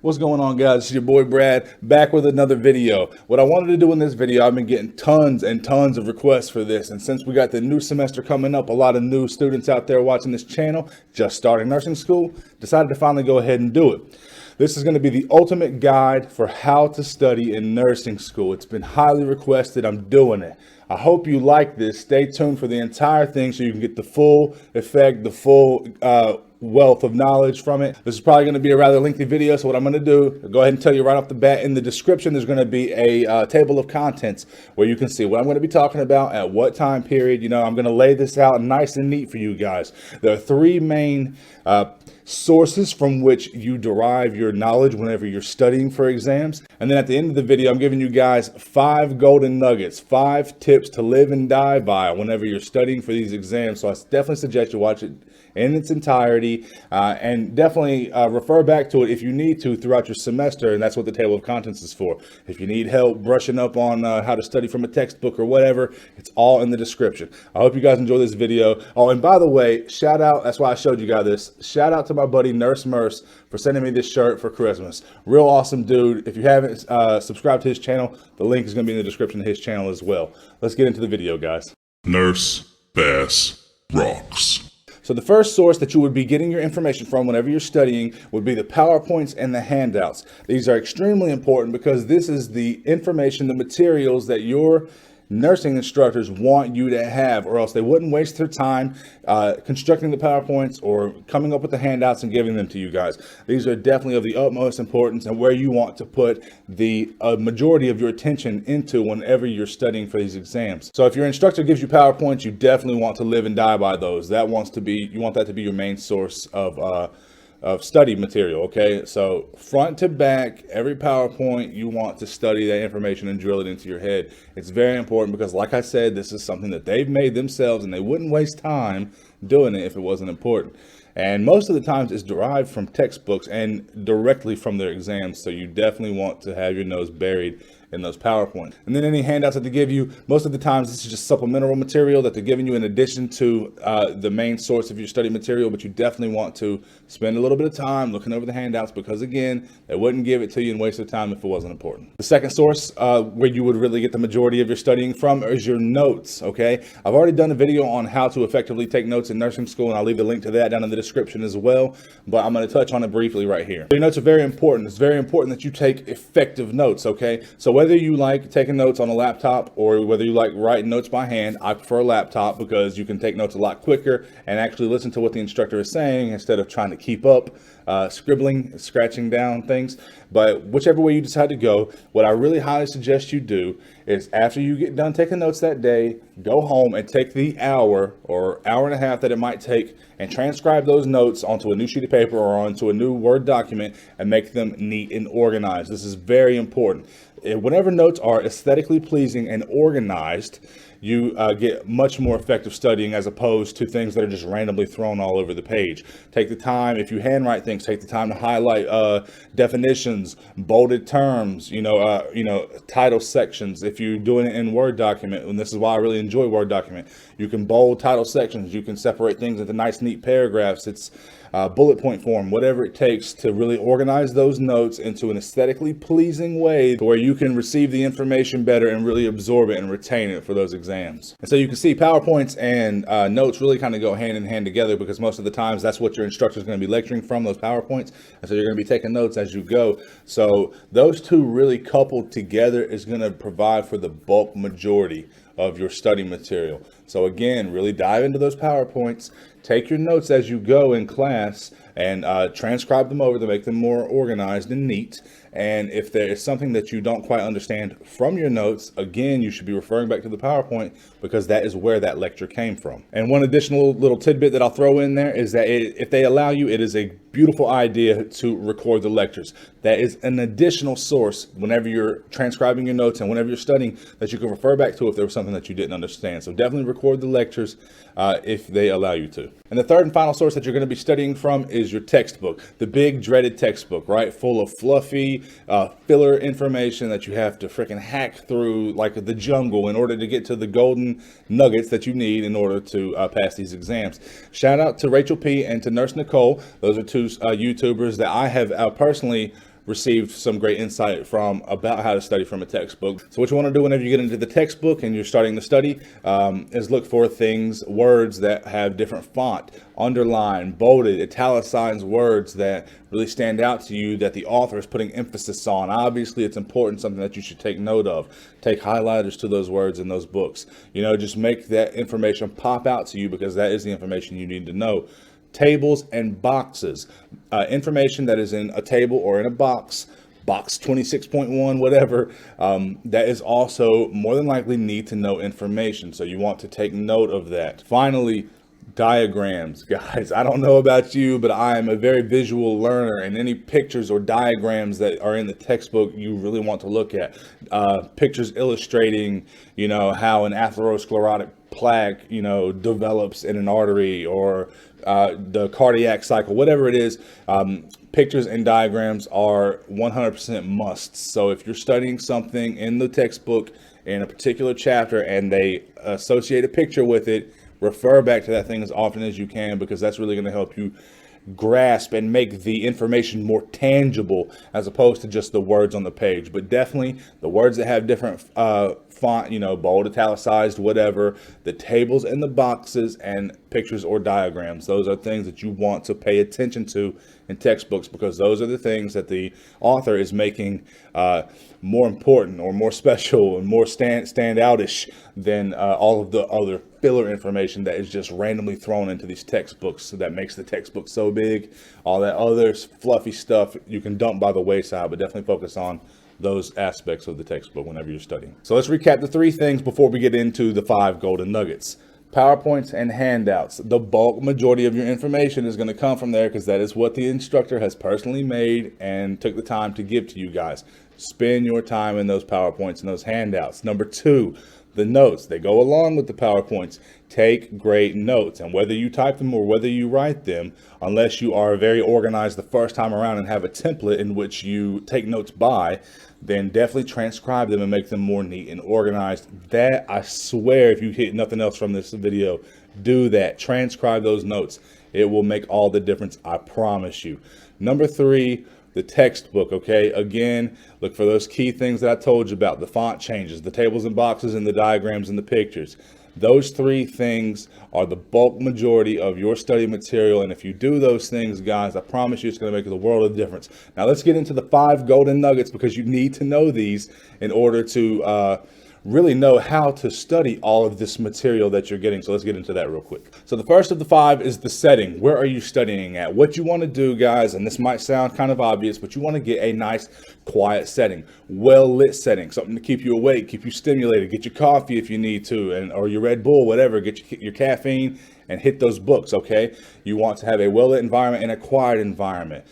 What's going on, guys? It's your boy Brad back with another video. What I wanted to do in this video, I've been getting tons and tons of requests for this, and since we got the new semester coming up, a lot of new students out there watching this channel just starting nursing school decided to finally go ahead and do it. This is going to be the ultimate guide for how to study in nursing school. It's been highly requested. I'm doing it. I hope you like this. Stay tuned for the entire thing so you can get the full effect, the full wealth of knowledge from it. This is probably going to be a rather lengthy video, so what I'm going to do, go ahead and tell you right off the bat, in the description there's going to be a table of contents where you can see what I'm going to be talking about at what time period. You know, I'm going to lay this out nice and neat for you guys. There are three main sources from which you derive your knowledge whenever you're studying for exams. And then at the end of the video, I'm giving you guys 5 golden nuggets, 5 tips to live and die by whenever you're studying for these exams. So I definitely suggest you watch it in its entirety, and definitely refer back to it if you need to throughout your semester, and that's what the table of contents is for. If you need help brushing up on how to study from a textbook or whatever, it's all in the description. I hope you guys enjoy this video. Oh, and by the way, shout out, that's why I showed you guys this, shout out to my buddy Nurse Merce for sending me this shirt for Christmas. Real awesome dude. If you haven't subscribed to his channel, the link is going to be in the description of his channel as well. Let's get into the video, guys. Nurse Bass rocks. So the first source that you would be getting your information from whenever you're studying would be the PowerPoints and the handouts. These are extremely important because this is the information, the materials that your nursing instructors want you to have, or else they wouldn't waste their time constructing the PowerPoints or coming up with the handouts and giving them to you guys. These are definitely of the utmost importance and where you want to put the majority of your attention into whenever you're studying for these exams. So if your instructor gives you PowerPoints, you definitely want to live and die by those. You want that to be your main source of study material. Okay, so front to back, every PowerPoint, you want to study that information and drill it into your head. It's very important because, like I said, this is something that they've made themselves and they wouldn't waste time doing it if it wasn't important. And most of the times it's derived from textbooks and directly from their exams, so you definitely want to have your nose buried in those PowerPoints. And then any handouts that they give you, most of the times this is just supplemental material that they're giving you in addition to the main source of your study material, but you definitely want to spend a little bit of time looking over the handouts because, again, they wouldn't give it to you and waste your time if it wasn't important. The second source where you would really get the majority of your studying from is your notes, okay? I've already done a video on how to effectively take notes in nursing school, and I'll leave the link to that down in the description as well, but I'm going to touch on it briefly right here. Your notes are very important. It's very important that you take effective notes, okay? So whether you like taking notes on a laptop or whether you like writing notes by hand, I prefer a laptop because you can take notes a lot quicker and actually listen to what the instructor is saying instead of trying to keep up, scribbling, scratching down things. But whichever way you decide to go, what I really highly suggest you do is after you get done taking notes that day, go home and take the hour or hour and a half that it might take and transcribe those notes onto a new sheet of paper or onto a new Word document and make them neat and organized. This is very important. Whenever notes are aesthetically pleasing and organized, you get much more effective studying as opposed to things that are just randomly thrown all over the page. Take the time, if you handwrite things, take the time to highlight definitions, bolded terms, title sections. If you're doing it in Word document, and this is why I really enjoy Word document, you can bold title sections, you can separate things into nice, neat paragraphs. It's bullet point form, whatever it takes to really organize those notes into an aesthetically pleasing way where you can receive the information better and really absorb it and retain it for those exams. And so you can see PowerPoints and notes really kind of go hand in hand together because most of the times that's what your instructor is going to be lecturing from, those PowerPoints. And so you're going to be taking notes as you go. So those two really coupled together is going to provide for the bulk majority of your study material. So again, really dive into those PowerPoints, take your notes as you go in class and transcribe them over to make them more organized and neat. And if there is something that you don't quite understand from your notes, again, you should be referring back to the PowerPoint because that is where that lecture came from. And one additional little tidbit that I'll throw in there is that if they allow you, it is a beautiful idea to record the lectures. That is an additional source whenever you're transcribing your notes and whenever you're studying that you can refer back to if there was something that you didn't understand. So definitely record the lectures if they allow you to. And the third and final source that you're going to be studying from is your textbook, the big dreaded textbook, right? Full of fluffy filler information that you have to freaking hack through like the jungle in order to get to the golden nuggets that you need in order to pass these exams. Shout out to Rachel P and to Nurse Nicole. Those are two YouTubers that I have personally received some great insight from about how to study from a textbook. So what you want to do whenever you get into the textbook and you're starting to study is look for words that have different font, underlined, bolded, italicized words that really stand out to you that the author is putting emphasis on. Obviously, it's important, something that you should take note of. Take highlighters to those words in those books. Just make that information pop out to you because that is the information you need to know. Tables and boxes. Information that is in a table or in a box 26.1, whatever, that is also more than likely need to know information. So you want to take note of that. Finally, diagrams. Guys, I don't know about you, but I am a very visual learner, and any pictures or diagrams that are in the textbook you really want to look at. Pictures illustrating, how an atherosclerotic plaque, develops in an artery, or the cardiac cycle, whatever it is. Pictures and diagrams are 100% musts. So if you're studying something in the textbook in a particular chapter and they associate a picture with it, refer back to that thing as often as you can, because that's really going to help you grasp and make the information more tangible as opposed to just the words on the page. But definitely the words that have different font, bold, italicized, whatever, the tables and the boxes and pictures or diagrams, those are things that you want to pay attention to in textbooks, because those are the things that the author is making more important or more special and more stand-outish than all of the other filler information that is just randomly thrown into these textbooks. So that makes the textbook so big. All that other fluffy stuff you can dump by the wayside, but definitely focus on those aspects of the textbook whenever you're studying. So let's recap the 3 things before we get into the 5 golden nuggets. PowerPoints and handouts. The bulk majority of your information is going to come from there because that is what the instructor has personally made and took the time to give to you guys. Spend your time in those PowerPoints and those handouts. Number 2, the notes. They go along with the PowerPoints. Take great notes, and whether you type them or whether you write them, unless you are very organized the first time around and have a template in which you take notes by, then definitely transcribe them and make them more neat and organized. That, I swear, if you hit nothing else from this video, do that. Transcribe those notes. It will make all the difference, I promise you. Number 3, the textbook, okay? Again, look for those key things that I told you about, the font changes, the tables and boxes, and the diagrams and the pictures. Those 3 things are the bulk majority of your study material, and if you do those things, guys, I promise you it's going to make the world of difference. Now let's get into the 5 golden nuggets, because you need to know these in order to really know how to study all of this material that you're getting. So let's get into that real quick. So the first of the 5 is the setting. Where are you studying at? What you want to do, guys, and this might sound kind of obvious, but you want to get a nice quiet setting, well-lit setting, something to keep you awake, keep you stimulated, get your coffee if you need to, or your Red Bull, whatever, get your caffeine and hit those books, okay? You want to have a well-lit environment and a quiet environment.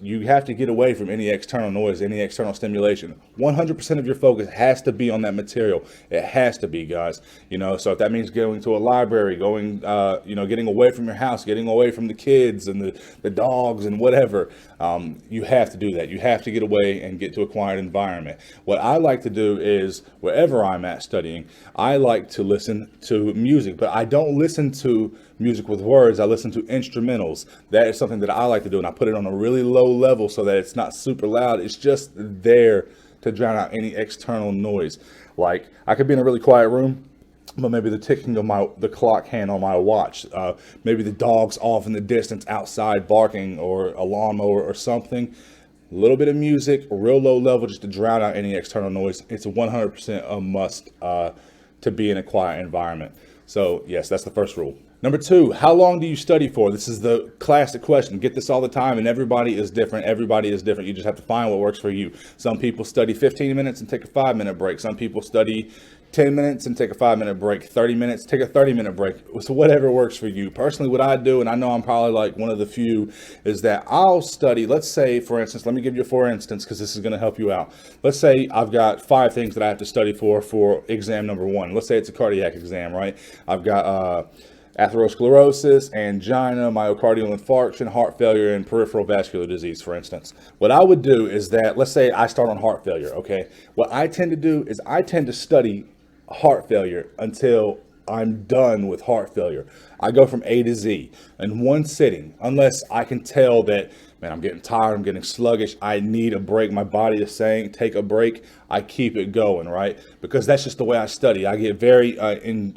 You have to get away from any external noise, any external stimulation. 100% of your focus has to be on that material. It has to be, guys. So if that means going to a library, getting away from your house, getting away from the kids and the dogs and whatever, you have to do that. You have to get away and get to a quiet environment. What I like to do is, wherever I'm at studying, I like to listen to music, but I don't listen to music with words. I listen to instrumentals. That is something that I like to do, and I put it on a really low level so that it's not super loud. It's just there to drown out any external noise. Like, I could be in a really quiet room, but maybe the ticking of the clock hand on my watch, maybe the dog's off in the distance outside barking, or a lawnmower or something. A little bit of music, real low level, just to drown out any external noise. It's 100% a must to be in a quiet environment. So yes, that's the first rule. Number 2, how long do you study for? This is the classic question. Get this all the time, and everybody is different. Everybody is different. You just have to find what works for you. Some people study 15 minutes and take a 5-minute break. Some people study 10 minutes and take a 5-minute break. 30 minutes, take a 30-minute break. So whatever works for you. Personally, what I do, and I know I'm probably like one of the few, is that I'll study, let's say, for instance, let me give you a for instance, because this is going to help you out. Let's say I've got 5 things that I have to study for exam number 1. Let's say it's a cardiac exam, right? I've got atherosclerosis, angina, myocardial infarction, heart failure, and peripheral vascular disease, for instance. What I would do is that, let's say I start on heart failure, okay? What I tend to do is I tend to study heart failure until I'm done with heart failure. I go from A to Z in one sitting, unless I can tell that, man, I'm getting tired, I'm getting sluggish, I need a break. My body is saying, take a break. I keep it going, right? Because that's just the way I study. I get very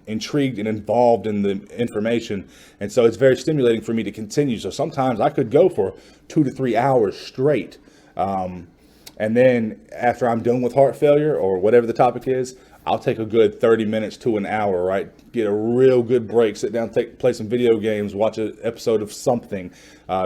intrigued and involved in the information. And so it's very stimulating for me to continue. So sometimes I could go for 2 to 3 hours straight. And then after I'm done with heart failure or whatever the topic is, I'll take a good 30 minutes to an hour, right? Get a real good break, sit down, play some video games, watch an episode of something,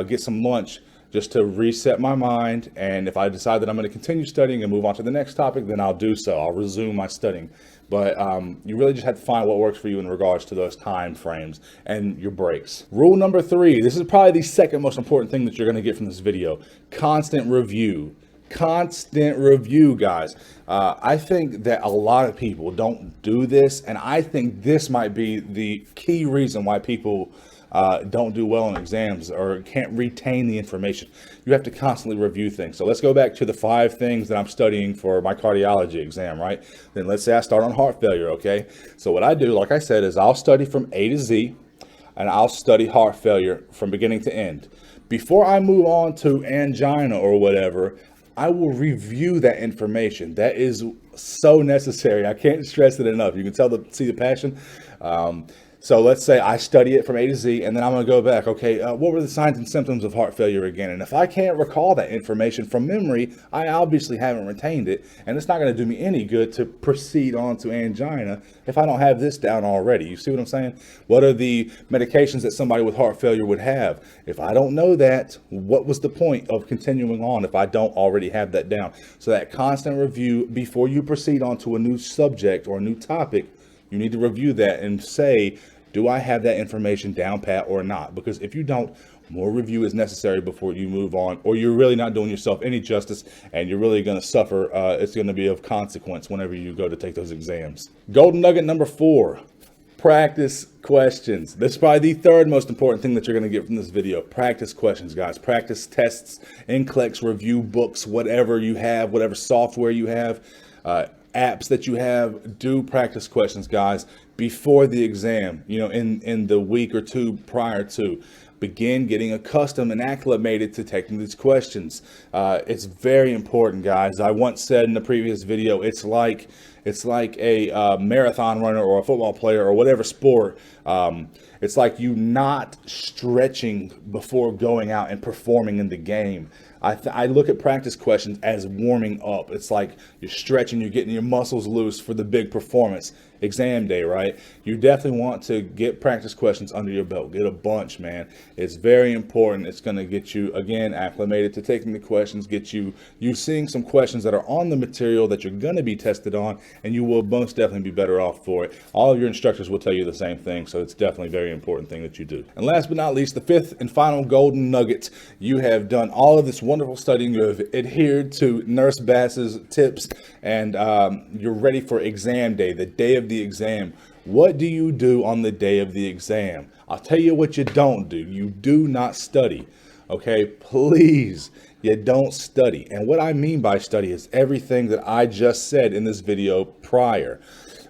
get some lunch, just to reset my mind. And if I decide that I'm going to continue studying and move on to the next topic, then I'll do so. I'll resume my studying. But you really just have to find what works for you in regards to those time frames and your breaks. Rule number 3, this is probably the second most important thing that you're going to get from this video: constant review. Constant review, guys. I think that a lot of people don't do this, and I think this might be the key reason why people don't do well in exams or can't retain the information. You have to constantly review things. So let's go back to the 5 things that I'm studying for my cardiology exam, right? Then let's say I start on heart failure, okay? So what I do, like I said, is I'll study from A to Z, and I'll study heart failure from beginning to end. Before I move on to angina or whatever, I will review that information. That is so necessary. I can't stress it enough. You can see the passion. So let's say I study it from A to Z, and then I'm going to go back. Okay, what were the signs and symptoms of heart failure again? And if I can't recall that information from memory, I obviously haven't retained it, and it's not going to do me any good to proceed on to angina if I don't have this down already. You see what I'm saying? What are the medications that somebody with heart failure would have? If I don't know that, what was the point of continuing on if I don't already have that down? So that constant review before you proceed on to a new subject or a new topic, you need to review that and say, do I have that information down pat or not? Because if you don't, more review is necessary before you move on, or you're really not doing yourself any justice, and you're really going to suffer. It's going to be of consequence whenever you go to take those exams. Golden nugget number 4, practice questions. This is probably the 3rd most important thing that you're going to get from this video. Practice questions, guys. Practice tests, NCLEX review books, whatever you have, whatever software you have, apps that you have. Do practice questions, guys, before the exam, in the week or 2 prior to. Begin getting accustomed and acclimated to taking these questions. It's very important, guys. I once said in the previous video, it's like a marathon runner or a football player or whatever sport. It's like you not stretching before going out and performing in the game. I look at practice questions as warming up. It's like you're stretching, you're getting your muscles loose for the big performance. Exam day, right? You definitely want to get practice questions under your belt. Get a bunch, man. It's very important. It's going to get you, again, acclimated to taking the questions, get you seeing some questions that are on the material that you're going to be tested on, and you will most definitely be better off for it. All of your instructors will tell you the same thing, so it's definitely a very important thing that you do. And last but not least, the 5th and final golden nugget. You have done all of this wonderful studying. You have adhered to Nurse Bass's tips, and you're ready for exam day, the day of the exam. What do you do on the day of the exam? I'll tell you what you don't do. You do not study. Okay, please, you don't study. And what I mean by study is everything that I just said in this video prior.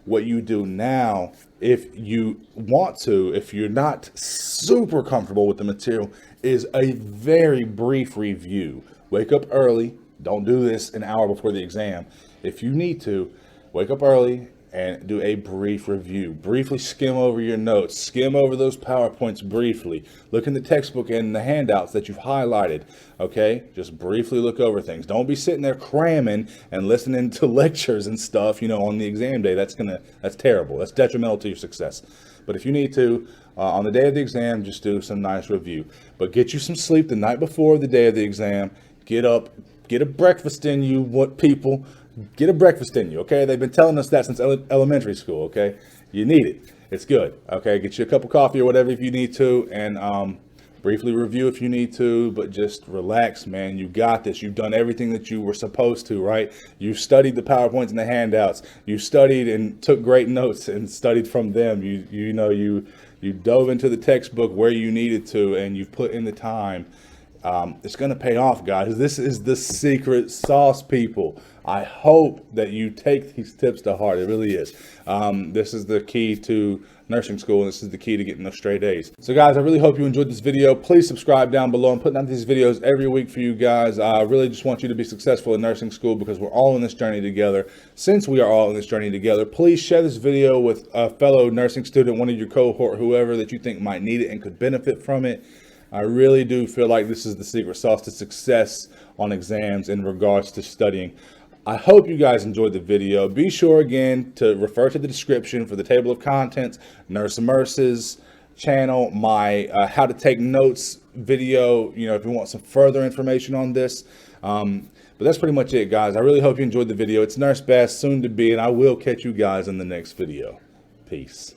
What you do now, if you want to, if you're not super comfortable with the material, is a very brief review. Wake up early. Don't do this an hour before the exam. If you need to, wake up early and do a brief review. Briefly skim over your notes. Skim over those PowerPoints briefly. Look in the textbook and the handouts that you've highlighted. Okay? Just briefly look over things. Don't be sitting there cramming and listening to lectures and stuff, on the exam day. That's terrible. That's detrimental to your success. But if you need to, on the day of the exam, just do some nice review. But get you some sleep the night before the day of the exam. Get up. Get a breakfast in you, people. Get a breakfast in you, okay? They've been telling us that since elementary school, okay? You need it. It's good, okay? Get you a cup of coffee or whatever if you need to, and briefly review if you need to, but just relax, man. You got this. You've done everything that you were supposed to, right? You studied the PowerPoints and the handouts. You studied and took great notes and studied from them. You dove into the textbook where you needed to, and you've put in the time. It's going to pay off, guys. This is the secret sauce, people. I hope that you take these tips to heart. It really is. This is the key to nursing school, and this is the key to getting those straight A's. So guys, I really hope you enjoyed this video. Please subscribe down below. I'm putting out these videos every week for you guys. I really just want you to be successful in nursing school because we're all in this journey together. Since we are all in this journey together, please share this video with a fellow nursing student, one of your cohort, whoever that you think might need it and could benefit from it. I really do feel like this is the secret sauce to success on exams in regards to studying. I hope you guys enjoyed the video. Be sure again to refer to the description for the table of contents, Nurse Immerse's channel, my how to take notes video, if you want some further information on this. But that's pretty much it, guys. I really hope you enjoyed the video. It's Nurse Bass, soon to be, and I will catch you guys in the next video. Peace.